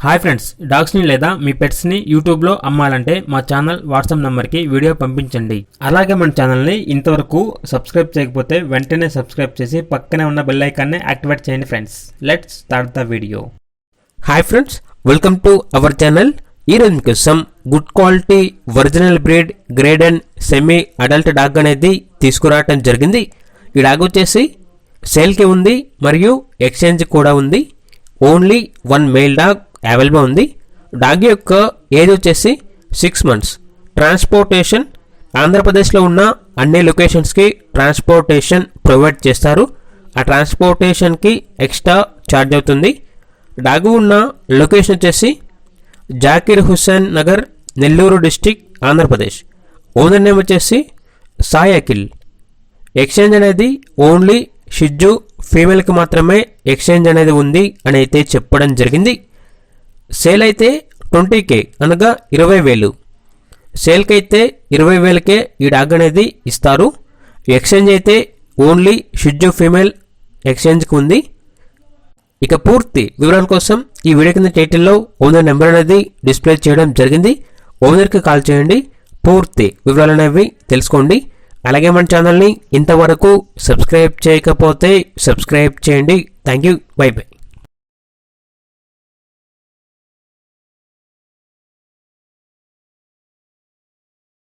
Hi friends, డాగ్స్ని లేదా మీ పెట్స్ని యూట్యూబ్లో అమ్మాలంటే మా ఛానల్ వాట్సాప్ నెంబర్కి వీడియో పంపించండి. అలాగే మన ఛానల్ని ఇంతవరకు సబ్స్క్రైబ్ చేయకపోతే వెంటనే సబ్స్క్రైబ్ చేసి పక్కనే ఉన్న బెల్ ఐకాన్ని యాక్టివేట్ చేయండి friends. Let's start the video. Hi friends, welcome to our channel. ఈరోజు మీకోసం good quality original breed grade and semi adult dog అనేది తీసుకురావటం జరిగింది. ఈ డాగ్ వచ్చేసి సేల్కి ఉంది మరియు ఎక్స్చేంజ్ కూడా ఉంది. ఓన్లీ 1 మేల్ డాగ్ అవైలబుల్ ఉంది. డాగ్ యొక్క ఏజ్ వచ్చేసి 6 months. ట్రాన్స్పోర్టేషన్ ఆంధ్రప్రదేశ్లో ఉన్న అన్ని లొకేషన్స్కి ట్రాన్స్పోర్టేషన్ ప్రొవైడ్ చేస్తారు. ఆ ట్రాన్స్పోర్టేషన్కి ఎక్స్ట్రా ఛార్జ్ అవుతుంది. డాగ్ ఉన్న లొకేషన్ వచ్చేసి Zakir Hussain Nagar, Nellore district, Andhra Pradesh. Owner name వచ్చేసి సాయి అఖిల్. ఎక్స్చేంజ్ అనేది ఓన్లీ షిజ్జు ఫీమేల్కి మాత్రమే ఎక్స్చేంజ్ అనేది ఉంది అని అయితే చెప్పడం జరిగింది. సేల్ అయితే 20K అనగా 20,000. సేల్కి అయితే 20,000కే ఈ డాగ్ అనేది ఇస్తారు. ఎక్స్చేంజ్ అయితే ఓన్లీ షిజ్జు ఫీమేల్ ఎక్స్చేంజ్కి ఉంది. ఇక పూర్తి వివరాల కోసం ఈ వీడియో కింద టైటిల్లో ఓనర్ నెంబర్ అనేది డిస్ప్లే చేయడం జరిగింది. ఓనర్కి కాల్ చేయండి, పూర్తి వివరాలు అనేవి తెలుసుకోండి. అలాగే మన ఛానల్ని ఇంతవరకు సబ్స్క్రైబ్ చేయకపోతే సబ్స్క్రైబ్ చేయండి. Thank you, by by.